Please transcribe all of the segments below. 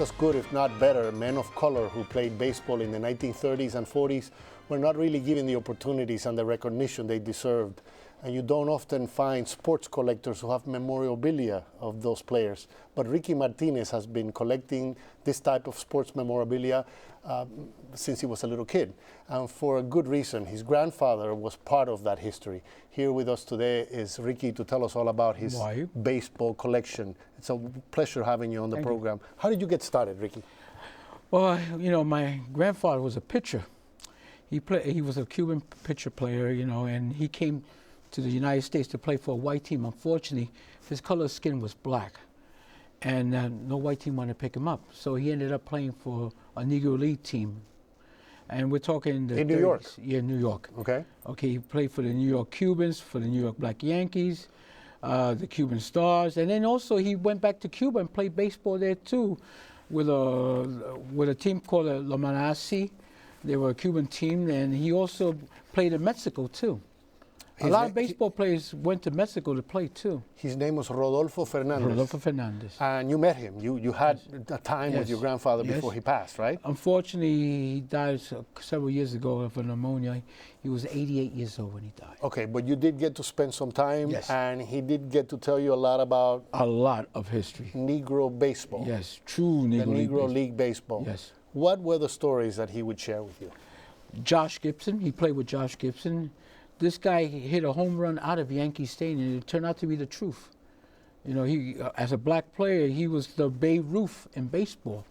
as good, if not better, men of color who played baseball in the 1930s and 40s were not really given the opportunities and the recognition they deserved. And you don't often find sports collectors who have memorabilia of those players. But Ricky Martinez has been collecting this type of sports memorabilia since he was a little kid. And for a good reason. His grandfather was part of that history. Here with us today is Ricky to tell us all about his baseball collection. It's a pleasure having you on the program. How did you get started, Ricky? Well, you know, my grandfather was a pitcher. He was a Cuban pitcher player, you know, and he came to the United States to play for a white team. Unfortunately, his color of skin was black, and no white team wanted to pick him up. So he ended up playing for a Negro League team. And we're talking the in New York? Yeah, New York. Okay. Okay, he played for the New York Cubans, for the New York Black Yankees, the Cuban Stars, and then also he went back to Cuba and played baseball there too, with a team called La Manasi. They were a Cuban team, and he also played in Mexico too. A lot of baseball players went to Mexico to play too. His name was Rodolfo Fernandez. Rodolfo Fernandez. And you met him. You had a time with your grandfather before he passed, right? Unfortunately, he died several years ago of pneumonia. He was 88 years old when he died. Okay, but you did get to spend some time, and he did get to tell you a lot about... A lot of history. Negro baseball. Yes, true Negro League baseball. Yes. What were the stories that he would share with you? Josh Gibson, he played with Josh Gibson. This guy hit a home run out of Yankee Stadium, and it turned out to be the truth. You know, he, as a black player, he was the Babe Ruth in baseball.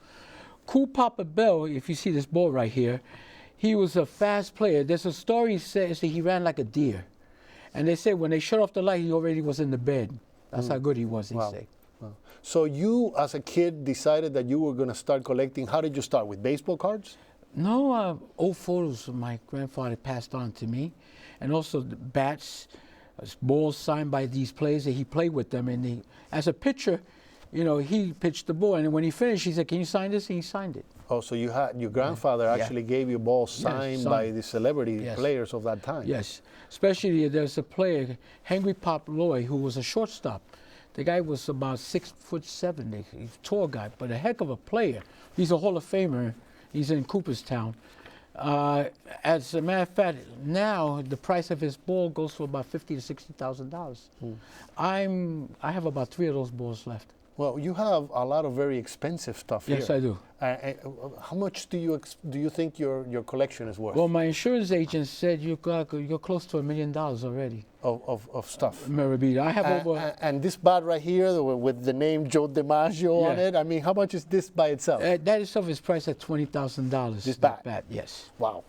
Cool Papa Bell, if you see this ball right here, he was a fast player. There's a story that says that he ran like a deer. And they said when they shut off the light, he already was in the bed. That's how good he was, they say. Wow. So you, as a kid, decided that you were going to start collecting. How did you start, with baseball cards? No, old photos my grandfather passed on to me. And also the bats, balls signed by these players that he played with them. And as a pitcher, you know, he pitched the ball. And when he finished, he said, "Can you sign this?" And he signed it. Oh, so you had your grandfather actually gave you balls signed by the celebrity players of that time. Yes, especially there's a player, Henry Pop Lloyd, who was a shortstop. The guy was about 6'7". He's a tall guy, but a heck of a player. He's a Hall of Famer. He's in Cooperstown. As a matter of fact, now the price of his ball goes for about $50,000 to $60,000. I have about 3 of those balls left. Well, you have a lot of very expensive stuff here. Yes, I do. How much do you think your collection is worth? Well, my insurance agent said you're close to $1 million already. Of stuff. Memorabilia. I have over. And this bat right here with the name Joe DiMaggio on it. I mean, how much is this by itself? That itself is priced at $20,000. This bat. Yes. Wow.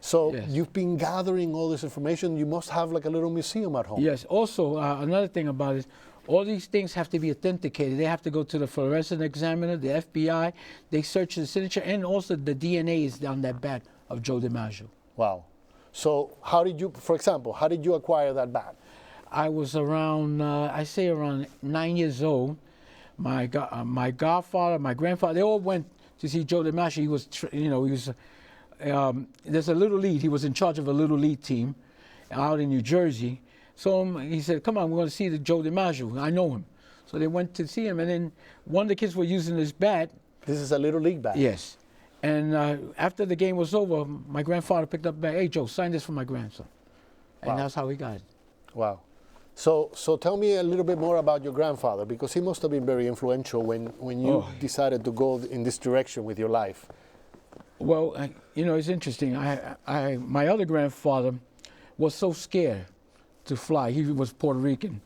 So you've been gathering all this information. You must have like a little museum at home. Yes. Also, another thing about it. All these things have to be authenticated. They have to go to the fluorescent examiner, the FBI. They search the signature, and also the DNA is on that bat of Joe DiMaggio. Wow. So how did you, for example, how did you acquire that bat? I was around, I say around 9 years old. My godfather, my grandfather, they all went to see Joe DiMaggio. He was, you know, he was, there's a little league. He was in charge of a little league team out in New Jersey. So he said, "Come on, we're going to see the Joe DiMaggio. I know him." So they went to see him, and then one of the kids were using this bat. This is a little league bat? Yes. And after the game was over, my grandfather picked up the bat. "Hey, Joe, sign this for my grandson." And that's how he got it. Wow. So tell me a little bit more about your grandfather, because he must have been very influential when you decided to go in this direction with your life. Well, you know, it's interesting. My other grandfather was so scared to fly. He was Puerto Rican,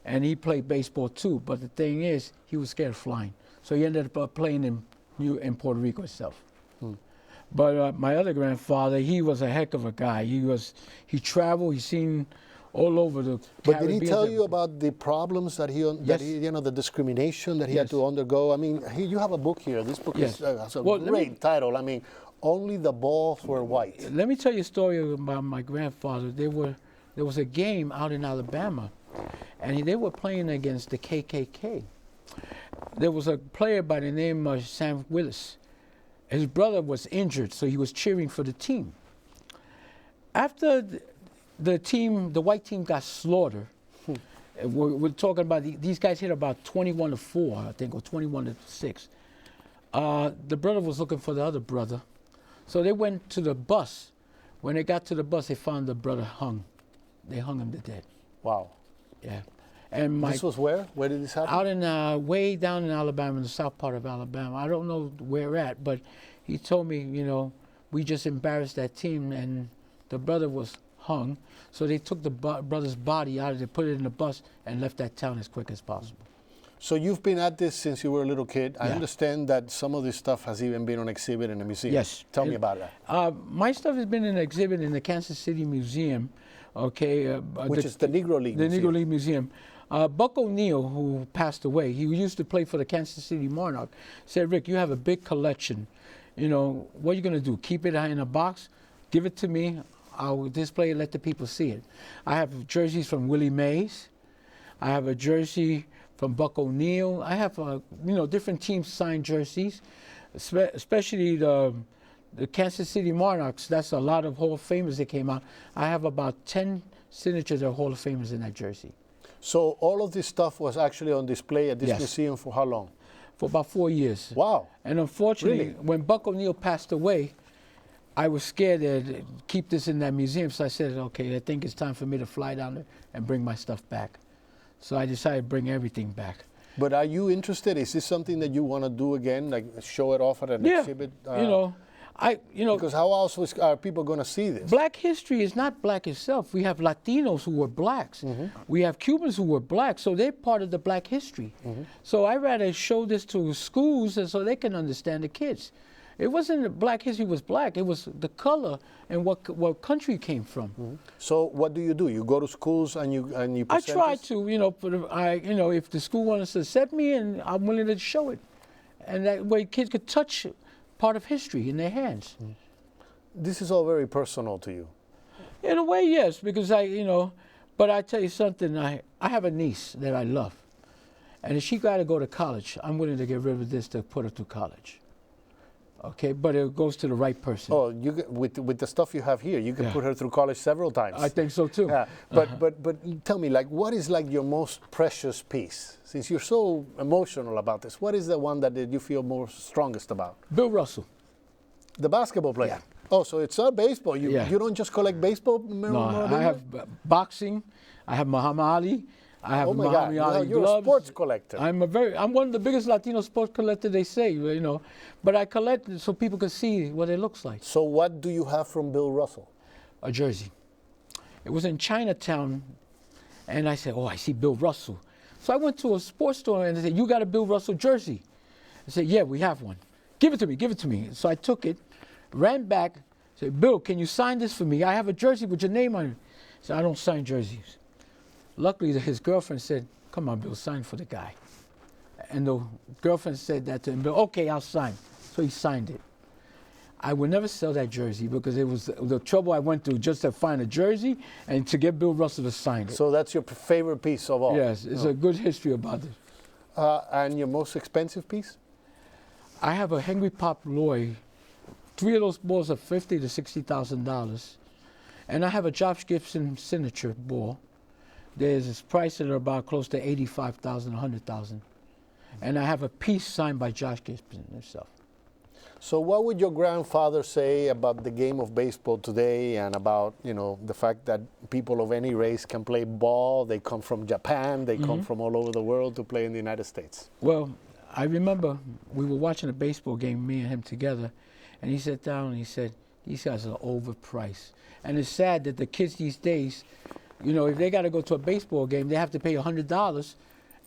and he played baseball too. But the thing is, he was scared of flying, so he ended up playing in Puerto Rico itself. But my other grandfather, he was a heck of a guy. He traveled. He seen all over the Caribbean. But did he tell you about the problems that he you know, the discrimination that he had to undergo? I mean, you have a book here. This book has a great title. I mean, Only the Balls Were White. Let me tell you a story about my grandfather. There was a game out in Alabama, and they were playing against the KKK. There was a player by the name of Sam Willis. His brother was injured, so he was cheering for the team. After the white team got slaughtered, we're talking about these guys hit about 21-4, I think, or 21-6. The brother was looking for the other brother. So they went to the bus. When they got to the bus, they found the brother hung. They hung him to death. Wow. Yeah. And this was where? Where did this happen? Out in, way down in Alabama, in the south part of Alabama. I don't know where at, but he told me, you know, we just embarrassed that team, and the brother was hung. So they took the brother's body out, they put it in the bus, and left that town as quick as possible. So you've been at this since you were a little kid. I Yeah. understand that some of this stuff has even been on exhibit in the museum. Yes. Tell me about that. My stuff has been in an exhibit in the Kansas City Museum, okay? Which is the Negro League The Museum. Negro League Museum. Buck O'Neil, who passed away, he used to play for the Kansas City Monarch, said, Rick, you have a big collection. You know, what are you going to do? Keep it in a box? Give it to me. I'll display it, let the people see it. I have jerseys from Willie Mays. I have a jersey from Buck O'Neil. I have, you know, different teams signed jerseys, especially the Kansas City Monarchs. That's a lot of Hall of Famers that came out. I have about 10 signatures of Hall of Famers in that jersey. So all of this stuff was actually on display at this Yes. museum for how long? For about 4 years. Wow. And unfortunately, Really? when Buck O'Neil passed away, I was scared to keep this in that museum. So I said, okay, I think it's time for me to fly down there and bring my stuff back. So I decided to bring everything back. But are you interested? Is this something that you want to do again, like show it off at an exhibit? You know, Because how else are people going to see this? Black history is not black itself. We have Latinos who were blacks. We have Cubans who were black, so they're part of the black history. So I rather show this to schools and so they can understand the kids. It wasn't that black history was black. It was the color and what country it came from. So what do? You go to schools and you I present try this? to, you know, if the school wants to accept me, and I'm willing to show it, and that way kids could touch part of history in their hands. This is all very personal to you. In a way, yes, because but I tell you something, I have a niece that I love, and if she got to go to college, I'm willing to get rid of this to put her through college. Okay, but it goes to the right person. Oh, with the stuff you have here, you can Yeah. put her through college several times. I think so too. Yeah, but tell me, like, what is like your most precious piece? Since you're so emotional about this, what is the one that you feel most strongest about? Bill Russell. The basketball player. Yeah. Oh, so it's not baseball. You Yeah. you don't just collect baseball No, memorabilia? I have boxing. I have Muhammad Ali. I have Oh my God! Muhammad Ali You're gloves. a sports collector. I'm one of the biggest Latino sports collectors, they say, you know. But I collect it so people can see what it looks like. So what do you have from Bill Russell? A jersey. It was in Chinatown, and I said, oh, I see Bill Russell. So I went to a sports store and they said, you got a Bill Russell jersey? I said, yeah, we have one. Give it to me, give it to me. So I took it, ran back, said, Bill, can you sign this for me? I have a jersey with your name on it. He said, I don't sign jerseys. Luckily, his girlfriend said, come on, Bill, sign for the guy. And the girlfriend said that to him, Bill, okay, I'll sign. So he signed it. I would never sell that jersey because it was the trouble I went through just to find a jersey and to get Bill Russell to sign it. So that's your favorite piece of all? Yes, it's a good history about it. And your most expensive piece? I have a Henry Pop Lloyd. 3 of those balls are $50,000 to $60,000. And I have a Josh Gibson signature ball. There's a price at about close to $85,000, $100,000. And I have a piece signed by Josh Gibson himself. So what would your grandfather say about the game of baseball today and about, you know, the fact that people of any race can play ball? They come from Japan, they come from all over the world to play in the United States. Well, I remember we were watching a baseball game, me and him together, and he sat down and he said, these guys are overpriced. And it's sad that the kids these days, you know, if they got to go to a baseball game, they have to pay $100,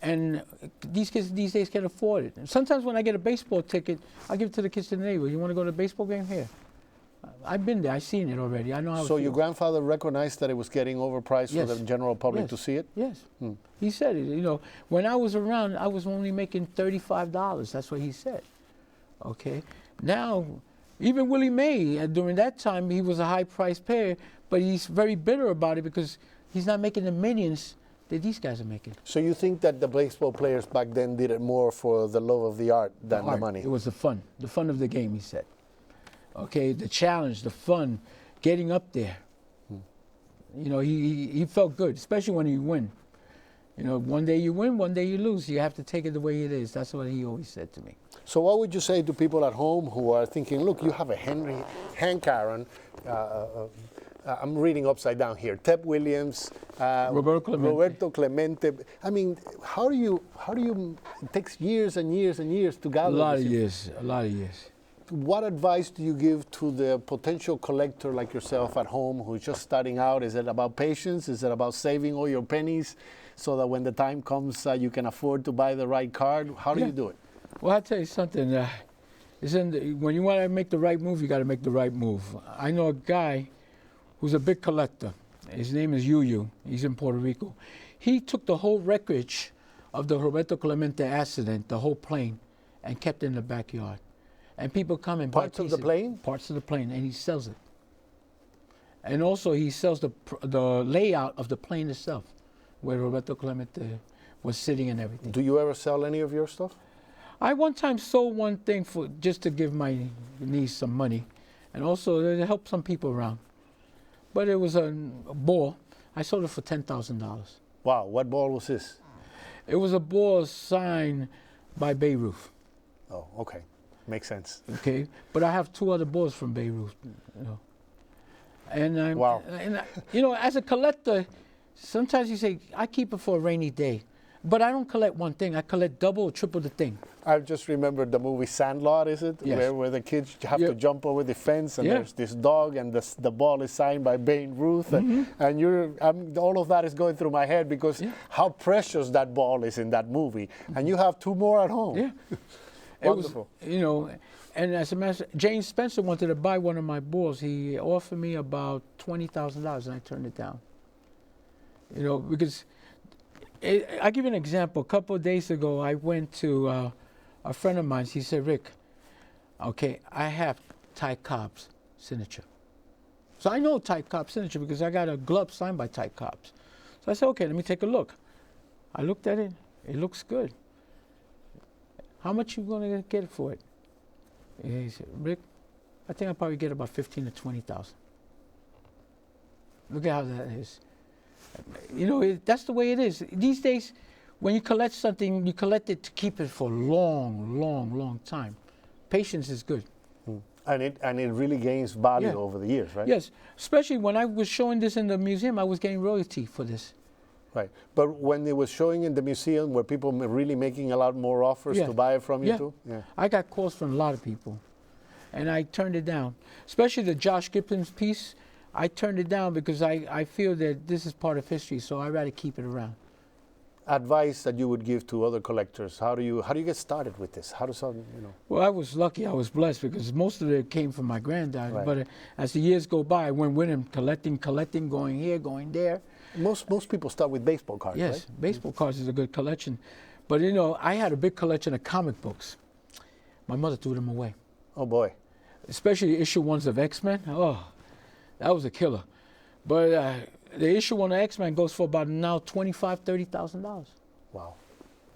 and these kids these days can't afford it. And sometimes when I get a baseball ticket, I give it to the kids in the neighborhood. You want to go to a baseball game? Here. I've been there. I've seen it already. I know how it So your feels. grandfather recognized that it was getting overpriced Yes. for the general public Yes. to see it? Yes. He said it. You know, when I was around, I was only making $35. That's what he said. Okay. Now, even Willie May, during that time, he was a high-priced player, but he's very bitter about it because he's not making the millions that these guys are making. So you think that the baseball players back then did it more for the love of the art than the Art. money? It was the fun of the game, he said. Okay, the challenge, the fun, getting up there. You know, he felt good, especially when you win. You know, one day you win, one day you lose. You have to take it the way it is. That's what he always said to me. So what would you say to people at home who are thinking, look, you have a Hank Aaron, I'm reading upside down here, Ted Williams, Roberto Clemente. I mean, how do you, it takes years and years and years to gather A lot this. of years. What advice do you give to the potential collector like yourself at home who's just starting out? Is it about patience? Is it about saving all your pennies so that when the time comes you can afford to buy the right card? How do you do it? Well, I'll tell you something. When you want to make the right move, you got to make the right move. I know a guy who's a big collector. His name is Yuyu. He's in Puerto Rico. He took the whole wreckage of the Roberto Clemente accident, the whole plane, and kept it in the backyard. And people come and buy parts of the plane? Parts of the plane, and he sells it. And also he sells the layout of the plane itself, where Roberto Clemente was sitting and everything. Do you ever sell any of your stuff? I one time sold one thing just to give my niece some money, and also to help some people around. But it was a ball. I sold it for $10,000. Wow, what ball was this? It was a ball signed by Beirut. Oh, okay. Makes sense. Okay, but I have 2 other balls from Beirut. You know. And wow. And you know, as a collector, sometimes you say, I keep it for a rainy day. But I don't collect one thing. I collect double or triple the thing. I just remembered the movie Sandlot, is it? Yes. Where the kids have to jump over the fence, and there's this dog, and the ball is signed by Babe Ruth, and all of that is going through my head because how precious that ball is in that movie, and you have 2 more at home. Yeah, wonderful. It was, you know, and as a matter, James Spencer wanted to buy one of my balls. He offered me about $20,000, and I turned it down. You know, because I'll give you an example. A couple of days ago, I went to a friend of mine. He said, Rick, okay, I have Ty Cobb's signature. So I know Ty Cobb's signature because I got a glove signed by Ty Cobb's. So I said, okay, let me take a look. I looked at it. It looks good. How much you going to get for it? And he said, Rick, I think I'll probably get about 15 to 20,000. Look at how that is. You know, that's the way it is. These days, when you collect something, you collect it to keep it for a long, long, long time. Patience is good. And it really gains value over the years, right? Yes, especially when I was showing this in the museum, I was getting royalty for this. Right, but when it was showing in the museum, were people really making a lot more offers to buy it from you too? Yeah, I got calls from a lot of people, and I turned it down. Especially the Josh Gibson's piece, I turned it down because I feel that this is part of history, so I'd rather keep it around. Advice that you would give to other collectors? How do you get started with this? How does you know? Well, I was lucky. I was blessed because most of it came from my granddad. Right. But as the years go by, I went with him, collecting, going here, going there. Most people start with baseball cards, yes, right? Baseball cards is a good collection. But you know, I had a big collection of comic books. My mother threw them away. Oh boy. Especially issue 1s of X-Men. Oh, that was a killer. But the issue 1 of X-Men goes for about now $25,000, $30,000. Wow.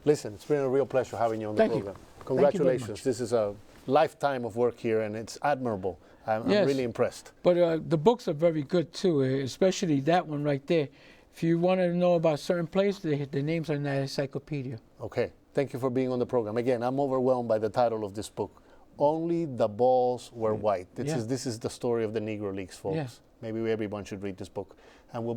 Listen, it's been a real pleasure having you on the program. Congratulations. This is a lifetime of work here, and it's admirable. I'm really impressed. But the books are very good too, especially that one right there. If you want to know about certain places, the names are in that encyclopedia. Okay. Thank you for being on the program. Again, I'm overwhelmed by the title of this book. Only the Balls Were White. This is the story of the Negro Leagues, folks. Maybe everyone should read this book. And we'll be